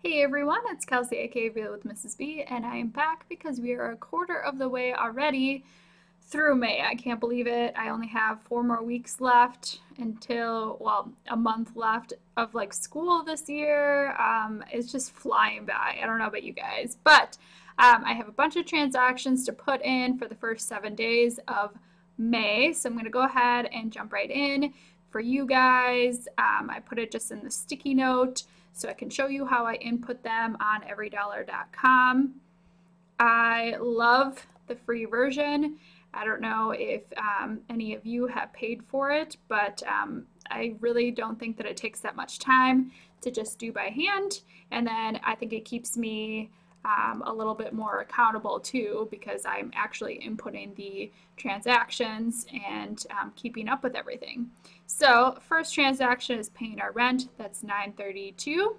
Hey everyone, it's Kelsey aka with Mrs. B, and I am back because we are a quarter of the way already through May. I can't believe it. I only have 4 more weeks left until, well, a month left of like school this year. It's just flying by. I don't know about you guys, but I have a bunch of transactions to put in for the first 7 days of May. So I'm going to go ahead and jump right in for you guys. I put it just in the sticky note so I can show you how I input them on everydollar.com. I love the free version. I don't know if any of you have paid for it, but I really don't think that it takes that much time to just do by hand. And then I think it keeps me a little bit more accountable too, because I'm actually inputting the transactions and keeping up with everything. So first transaction is paying our rent. That's $9.32.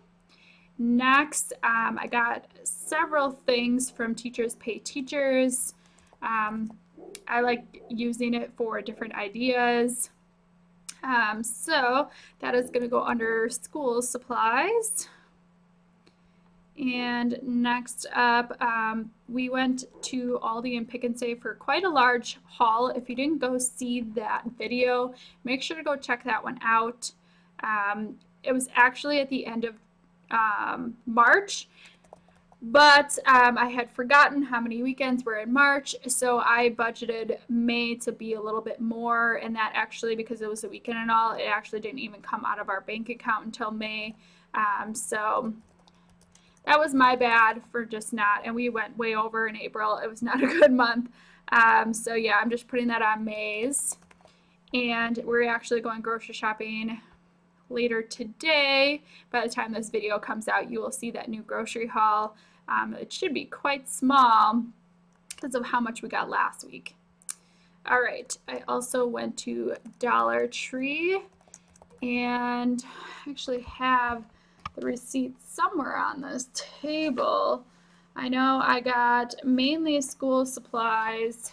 Next, I got several things from Teachers Pay Teachers. I like using it for different ideas. So that is going to go under school supplies. And next up, we went to Aldi and Pick and Save for quite a large haul. If you didn't go see that video, make sure to go check that one out. It was actually at the end of March, but I had forgotten how many weekends were in March, so I budgeted May to be a little bit more, and that actually, because it was a weekend and all, it actually didn't even come out of our bank account until May. So that was my bad for just not, and we went way over in April. It was not a good month. So yeah, I'm just putting that on May's. And we're actually going grocery shopping later today. By the time this video comes out, you will see that new grocery haul. It should be quite small because of how much we got last week. All right, I also went to Dollar Tree and actually have the receipt somewhere on this table. I know I got mainly school supplies,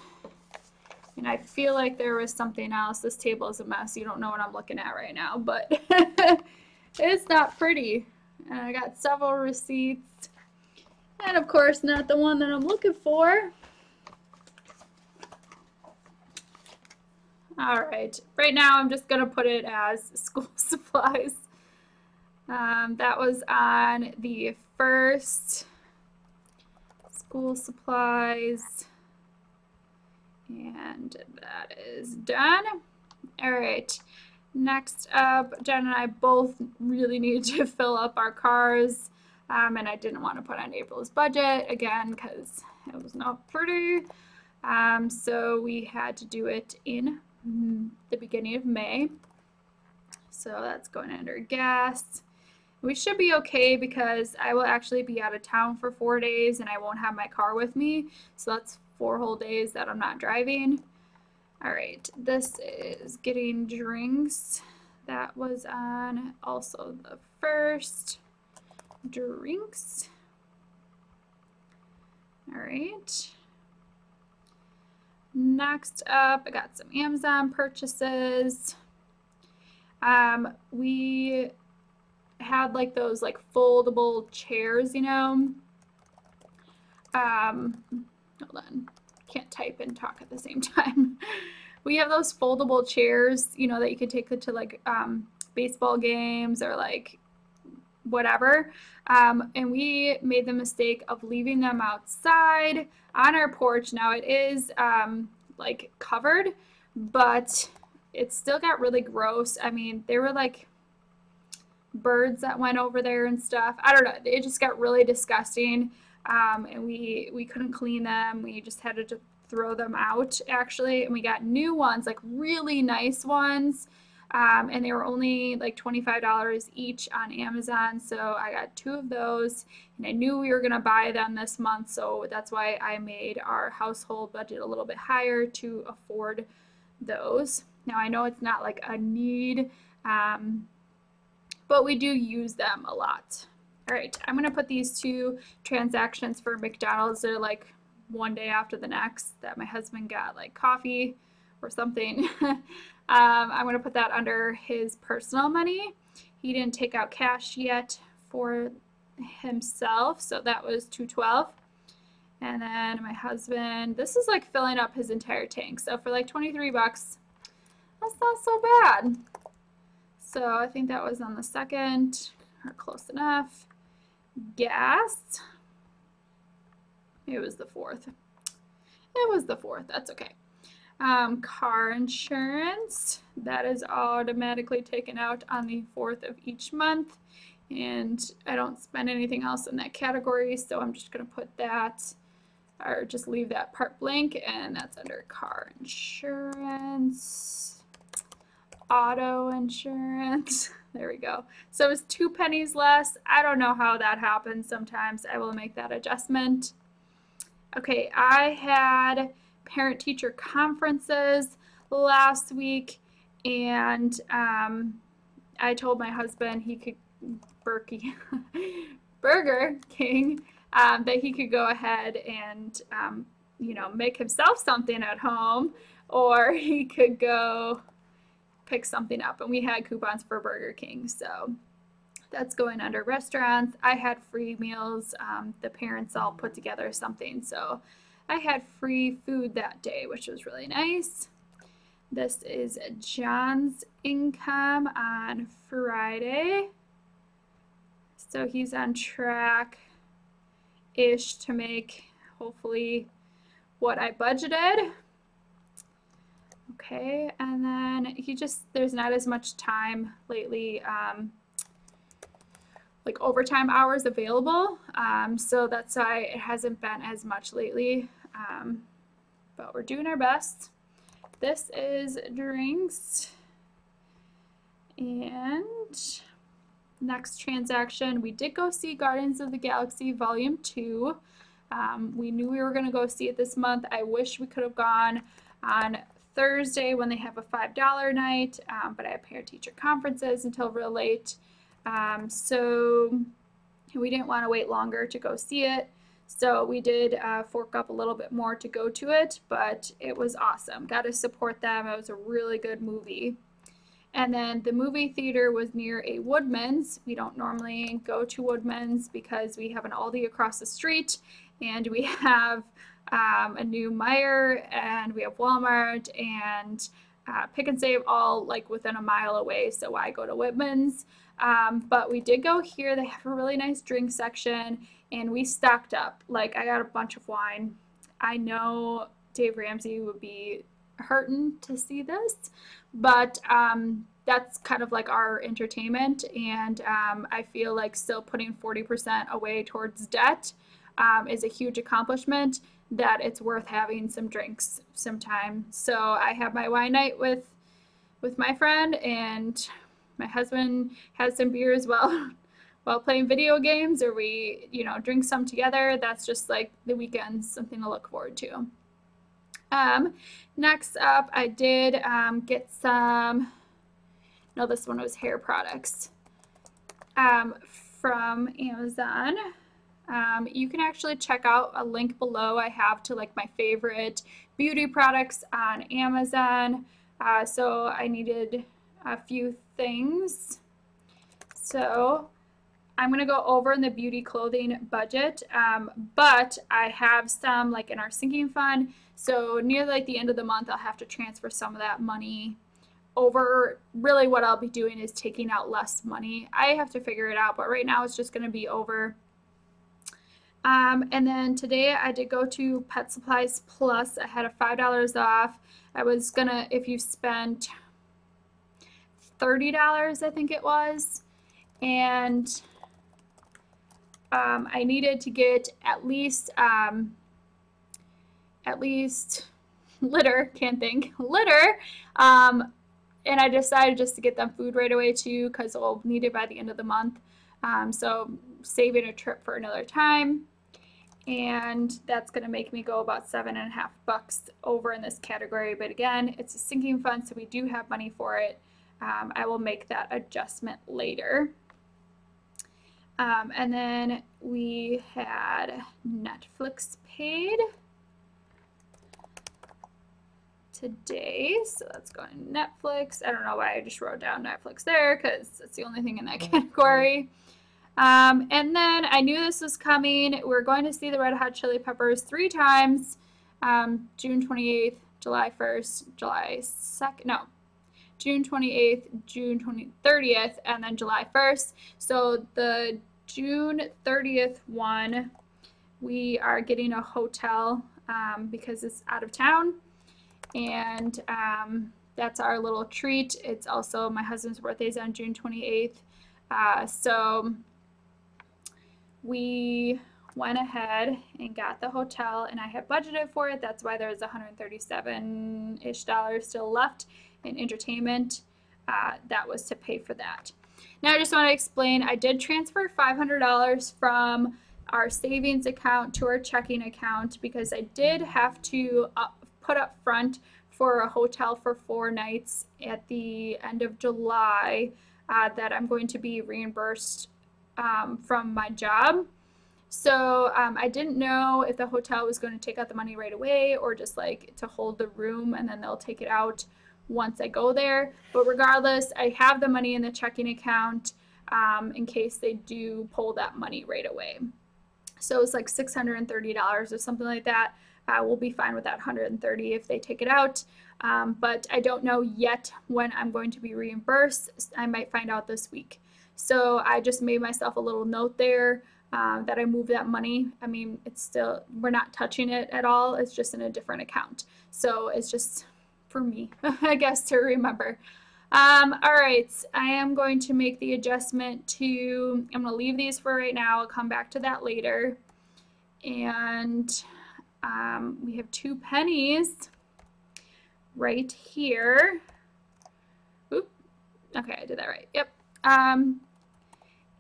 and I feel like there was something else. This table is a mess. You don't know what I'm looking at right now, but it's not pretty. And I got several receipts, and of course not the one that I'm looking for. All right, right now I'm just gonna put it as school supplies. That was on the first school supplies, and that is done. All right, next up, Jen and I both really need to fill up our cars, and I didn't want to put on April's budget again because it was not pretty. So we had to do it in the beginning of May. So that's going under gas. We should be okay because I will actually be out of town for 4 days and I won't have my car with me. So that's 4 whole days that I'm not driving. All right, this is getting drinks. That was on also the first drinks. All right. Next up, I got some Amazon purchases. We had like those like foldable chairs, you know. Hold on, can't type and talk at the same time. We have those foldable chairs, you know, that you could take to like baseball games or like whatever. And we made the mistake of leaving them outside on our porch. Now it is like covered, but it still got really gross. I mean, they were like birds that went over there and stuff. I don't know. It just got really disgusting. And we couldn't clean them. We just had to throw them out actually. And we got new ones, like really nice ones. And they were only like $25 each on Amazon. So I got 2 of those, and I knew we were gonna buy them this month. So that's why I made our household budget a little bit higher to afford those. Now I know it's not like a need, but we do use them a lot. All right, I'm gonna put these 2 transactions for McDowells. They're like one day after the next that my husband got like coffee or something. I'm gonna put that under his personal money. He didn't take out cash yet for himself, so that was $2.12. And then my husband, this is like filling up his entire tank. So for like 23 bucks, that's not so bad. So I think that was on the second, or close enough. Gas, it was the fourth. It was the fourth, that's okay. Car insurance, that is automatically taken out on the 4th of each month. And I don't spend anything else in that category, so I'm just going to put that, or just leave that part blank, and that's under car insurance. Auto insurance, there we go. So it's 2 pennies less. I don't know how that happens. Sometimes I will make that adjustment. Okay, I had parent-teacher conferences last week, and I told my husband he could Burger King, that he could go ahead and you know, make himself something at home, or he could go pick something up. And we had coupons for Burger King, so that's going under restaurants. I had free meals. The parents all put together something, so I had free food that day, which was really nice. This is John's income on Friday. So he's on track-ish to make, hopefully, what I budgeted. Okay, and then there's not as much time lately, like overtime hours available, so that's why it hasn't been as much lately, but we're doing our best. This is drinks, and next transaction, we did go see Guardians of the Galaxy Volume 2. We knew we were going to go see it this month. I wish we could have gone on Thursday when they have a $5 night, but I have parent-teacher conferences until real late. So we didn't want to wait longer to go see it. So we did fork up a little bit more to go to it, but it was awesome. Got to support them. It was a really good movie. And then the movie theater was near a Woodmans. We don't normally go to Woodmans because we have an Aldi across the street, and we have a new Meijer, and we have Walmart, and Pick and Save all like within a mile away, so why go to Woodmans? But we did go here. They have a really nice drink section, and we stocked up. Like, I got a bunch of wine. I know Dave Ramsey would be hurting to see this, but that's kind of like our entertainment, and I feel like still putting 40% away towards debt is a huge accomplishment, that it's worth having some drinks sometime. So I have my wine night with my friend, and my husband has some beer as well while playing video games, or we, you know, drink some together. That's just like the weekends, something to look forward to. Next up, I did get some, no, this one was hair products from Amazon. You can actually check out a link below I have to like my favorite beauty products on Amazon. So I needed a few things. So I'm going to go over in the beauty clothing budget, but I have some like in our sinking fund. So near like the end of the month, I'll have to transfer some of that money over. Really what I'll be doing is taking out less money. I have to figure it out, but right now it's just going to be over. And then today I did go to Pet Supplies Plus. I had a $5 off. I was gonna, if you spent $30, I think it was, and I needed to get at least litter, can't think, litter, and I decided just to get them food right away too, because I'll need it by the end of the month, so saving a trip for another time. And that's going to make me go about $7.50 over in this category. But again, it's a sinking fund, so we do have money for it. I will make that adjustment later. And then we had Netflix paid today. So that's going Netflix. I don't know why I just wrote down Netflix there, because that's the only thing in that category. And then I knew this was coming. We're going to see the Red Hot Chili Peppers 3 times, June 28th, July 1st, July 2nd, no, June 28th, June 30th, and then July 1st. So the June 30th one, we are getting a hotel because it's out of town, and that's our little treat. It's also my husband's birthday is on June 28th. So we went ahead and got the hotel, and I had budgeted for it. That's why there's $137-ish still left in entertainment. That was to pay for that. Now I just want to explain, I did transfer $500 from our savings account to our checking account because I did have to put up front for a hotel for 4 nights at the end of July that I'm going to be reimbursed from my job. So I didn't know if the hotel was going to take out the money right away or just like to hold the room and then they'll take it out once I go there. But regardless, I have the money in the checking account in case they do pull that money right away. So it's like $630 or something like that. We'll be fine with that $130 if they take it out. But I don't know yet when I'm going to be reimbursed. I might find out this week. So I just made myself a little note there that I moved that money. I mean, it's still, we're not touching it at all. It's just in a different account. So it's just for me, I guess, to remember. All right, I am going to make the adjustment to, I'm going to leave these for right now. I'll come back to that later. And we have 2 pennies right here. Oop. Okay, I did that right. Yep.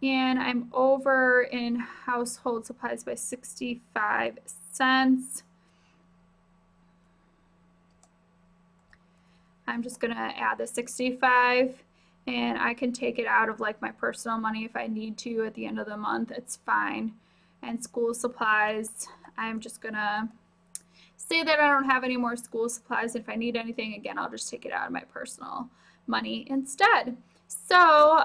And I'm over in household supplies by 65 cents. I'm just gonna add the 65, and I can take it out of like my personal money if I need to at the end of the month. It's fine. And school supplies, I'm just gonna say that I don't have any more school supplies. If I need anything, again, I'll just take it out of my personal money instead. So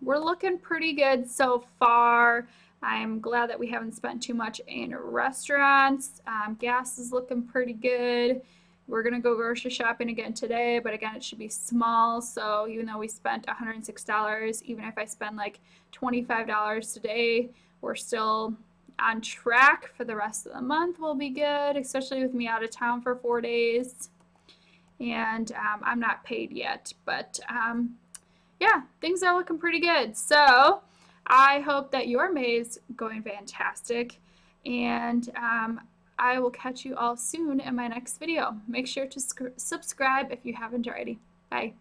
we're looking pretty good so far. I'm glad that we haven't spent too much in restaurants. Gas is looking pretty good. We're gonna go grocery shopping again today, but again, it should be small. So even though we spent $106, even if I spend like $25 today, we're still on track for the rest of the month. Will be good, especially with me out of town for 4 days. And I'm not paid yet, but yeah, things are looking pretty good. So I hope that your May is going fantastic, and I will catch you all soon in my next video. Make sure to subscribe if you haven't already. Bye.